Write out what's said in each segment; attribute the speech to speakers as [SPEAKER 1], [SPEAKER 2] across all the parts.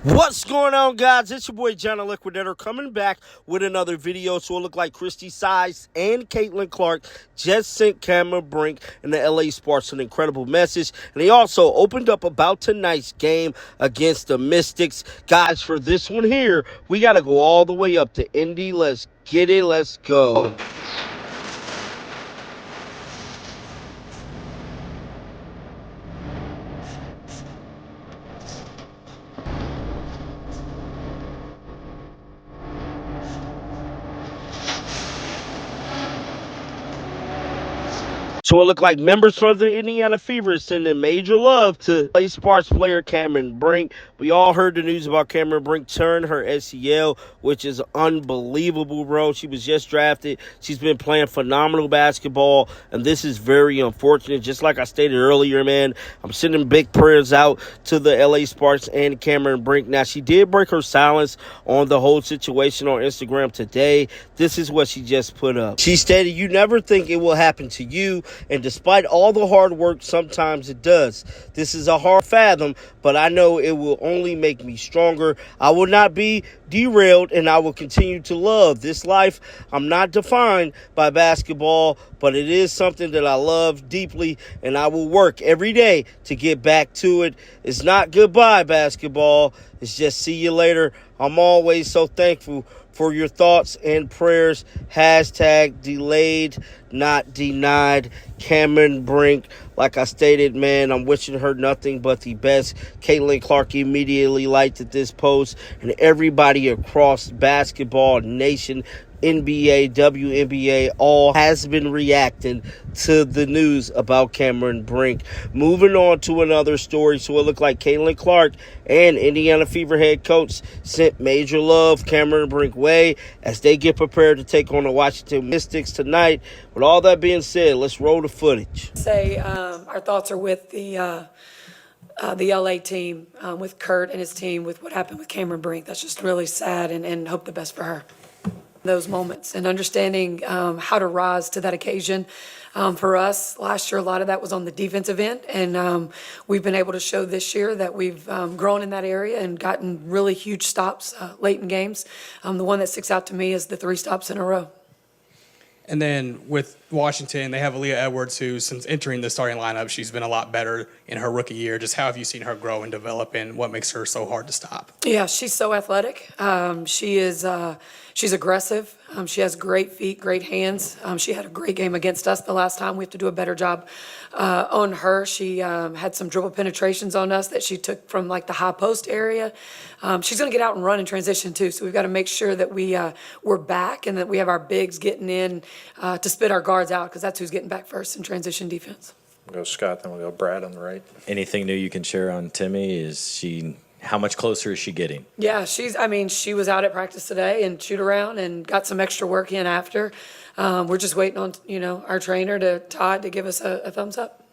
[SPEAKER 1] What's going on, guys? It's your boy John the Liquidator coming back with another video. So it looked like Christie Size and Caitlin Clark just sent Cameron Brink and the LA Sparks an incredible message. And they also opened up about tonight's game against the Mystics. Guys, for this one here, we got to go all the way up to Indy. Let's get it. Let's go. So it looked like members from the Indiana Fever sending major love to LA Sparks player Cameron Brink. We all heard the news about Cameron Brink tearing her ACL, which is unbelievable, bro. She was just drafted. She's been playing phenomenal basketball, and this is very unfortunate. Just like I stated earlier, man, I'm sending big prayers out to the LA Sparks and Cameron Brink. Now, she did break her silence on the whole situation on Instagram today. This is what she just put up. She stated, "You never think it will happen to you. And despite all the hard work, sometimes it does. This is a hard fathom, but I know it will only make me stronger. I will not be derailed, and I will continue to love this life. I'm not defined by basketball, but it is something that I love deeply, and I will work every day to get back to it. It's not goodbye, basketball. It's just see you later. I'm always so thankful for your thoughts and prayers. Hashtag delayed, not denied. Cameron Brink." Like I stated, man, I'm wishing her nothing but the best. Caitlin Clark immediately liked this post, and everybody across basketball nation, NBA, WNBA, all has been reacting to the news about Cameron Brink. Moving on to another story. So it looked like Caitlin Clark and Indiana Fever head coach sent major love Cameron Brink way as they get prepared to take on the Washington Mystics tonight. With all that being said, let's roll the footage.
[SPEAKER 2] Our thoughts are with the LA team, with Kurt and his team, with what happened with Cameron Brink. That's just really sad, and hope the best for her. Those moments and understanding how to rise to that occasion. For us, last year, a lot of that was on the defensive end, and we've been able to show this year that we've grown in that area and gotten really huge stops late in games. The one that sticks out to me is the 3 stops in a row.
[SPEAKER 3] And then with Washington, they have Aaliyah Edwards, who, since entering the starting lineup, she's been a lot better in her rookie year. Just how have you seen her grow and develop, and what makes her so hard to stop?
[SPEAKER 2] Yeah, she's so athletic. She's aggressive. She has great feet, great hands. She had a great game against us the last time. We have to do a better job on her. She had some dribble penetrations on us that she took from like the high post area. She's going to get out and run in transition too. So we've got to make sure that we're back and that we have our bigs getting in to spit our guards out, because that's who's getting back first in transition defense.
[SPEAKER 4] We'll go Scott, then we'll go Brad on the right.
[SPEAKER 5] Anything new you can share on Timmy? How much closer is she getting?
[SPEAKER 2] Yeah, she was out at practice today and shoot around and got some extra work in after. We're just waiting on, our trainer, Todd, to give us a thumbs up.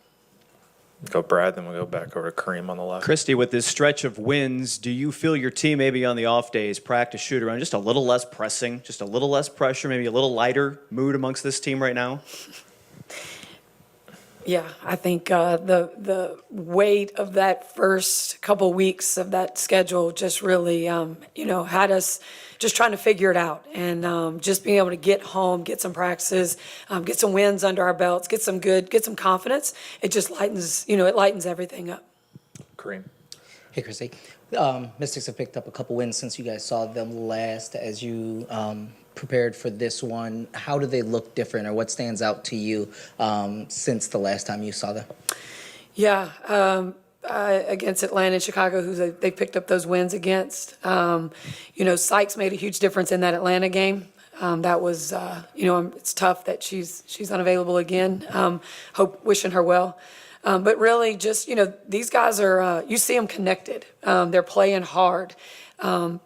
[SPEAKER 4] Go Brad, then we'll go back over to Kareem on the left.
[SPEAKER 6] Christie, with this stretch of wins, do you feel your team maybe on the off days practice shoot around just a little less pressing, just a little less pressure, maybe a little lighter mood amongst this team right now?
[SPEAKER 2] Yeah, I think the weight of that first couple weeks of that schedule just really, had us just trying to figure it out, and just being able to get home, get some practices, get some wins under our belts, get some confidence. It just lightens everything up.
[SPEAKER 4] Kareem.
[SPEAKER 7] Hey, Christie. Mystics have picked up a couple wins since you guys saw them last. As you prepared for this one, how do they look different, or what stands out to you since the last time you saw them? Yeah,
[SPEAKER 2] against Atlanta and Chicago, who they picked up those wins against. Sykes made a huge difference in that Atlanta game. That was, it's tough that she's unavailable again. Wishing her well. But really just, these guys are, you see them connected. They're playing hard.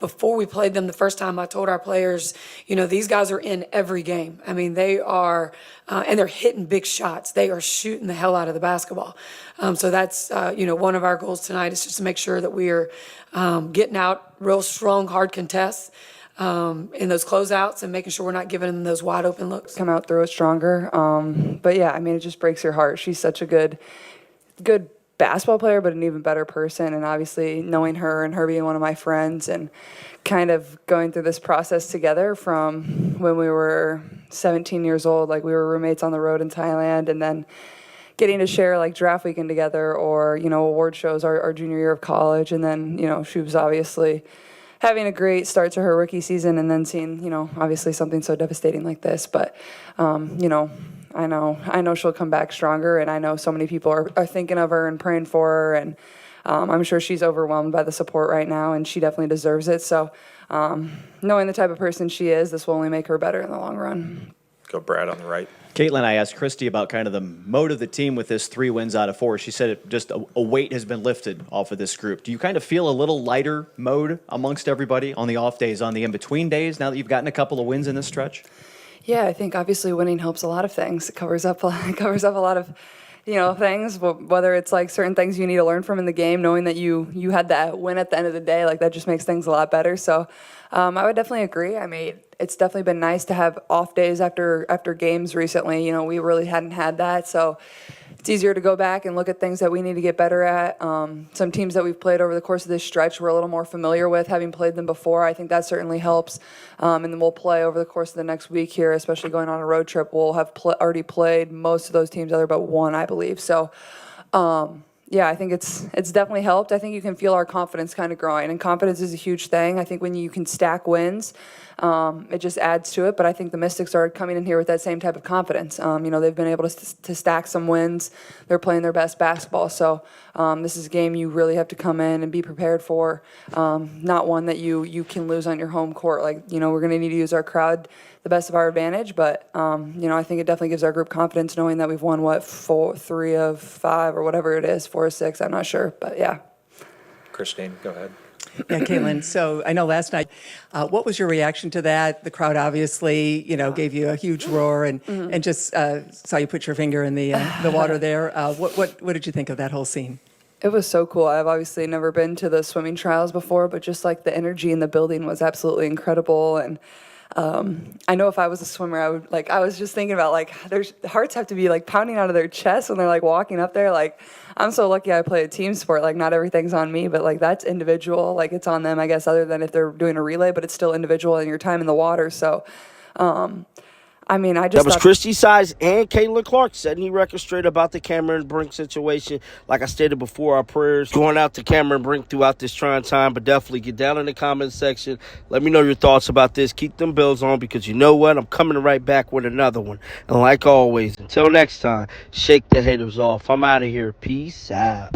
[SPEAKER 2] Before we played them the first time, I told our players, these guys are in every game. I mean, they are, and they're hitting big shots. They are shooting the hell out of the basketball. So that's, one of our goals tonight is just to make sure that we are getting out real strong, hard contests in those closeouts and making sure we're not giving them those wide open looks.
[SPEAKER 8] Come out, throw it stronger. But yeah, it just breaks your heart. She's such a good basketball player, but an even better person. And obviously knowing her and her being one of my friends and kind of going through this process together from when we were 17 years old, like we were roommates on the road in Thailand, and then getting to share like draft weekend together or, award shows our junior year of college. And then, she was obviously having a great start to her rookie season and then seeing, obviously something so devastating like this. But, I know she'll come back stronger, and I know so many people are thinking of her and praying for her, and I'm sure she's overwhelmed by the support right now, and she definitely deserves it. So knowing the type of person she is, this will only make her better in the long run.
[SPEAKER 4] Go Brad on the right.
[SPEAKER 6] Caitlin, I asked Christie about kind of the mode of the team with this 3 wins out of 4. She said it just a weight has been lifted off of this group. Do you kind of feel a little lighter mode amongst everybody on the off days, on the in-between days, now that you've gotten a couple of wins in this stretch?
[SPEAKER 8] Yeah, I think obviously winning helps a lot of things. It covers up a lot of, things, whether it's like certain things you need to learn from in the game, knowing that you had that win at the end of the day, like that just makes things a lot better. So I would definitely agree. I mean, it's definitely been nice to have off days after games recently. We really hadn't had that. So it's easier to go back and look at things that we need to get better at. Some teams that we've played over the course of this stretch we're a little more familiar with, having played them before. I think that certainly helps. And then we'll play over the course of the next week here, especially going on a road trip. We'll have already played most of those teams other but one, I believe. So, yeah, I think it's definitely helped. I think you can feel our confidence kind of growing, and confidence is a huge thing. I think when you can stack wins, it just adds to it. But I think the Mystics are coming in here with that same type of confidence. They've been able to stack some wins. They're playing their best basketball. So this is a game you really have to come in and be prepared for, not one that you can lose on your home court. We're going to need to use our crowd the best of our advantage, but I think it definitely gives our group confidence knowing that we've won 3 of 5 or whatever it is, 4 or 6. I'm not sure, but yeah.
[SPEAKER 4] Christine, go ahead.
[SPEAKER 9] Yeah, Caitlin. So I know last night, what was your reaction to that? The crowd obviously, gave you a huge roar and just saw you put your finger in the water there. What did you think of that whole scene?
[SPEAKER 8] It was so cool. I've obviously never been to the swimming trials before, but just like the energy in the building was absolutely incredible. And I know if I was a swimmer, I was just thinking about their hearts have to be pounding out of their chest when they're walking up there. I'm so lucky I play a team sport. Not everything's on me, but that's individual. It's on them, I guess, other than if they're doing a relay, but it's still individual in your time in the water. So, I just
[SPEAKER 1] That was
[SPEAKER 8] thought
[SPEAKER 1] Christie Size and Caitlin Clark setting the record straight about the Cameron Brink situation. Like I stated before, our prayers going out to Cameron Brink throughout this trying time, but definitely get down in the comments section. Let me know your thoughts about this. Keep them bills on, because you know what? I'm coming right back with another one. And like always, until next time, shake the haters off. I'm out of here. Peace out.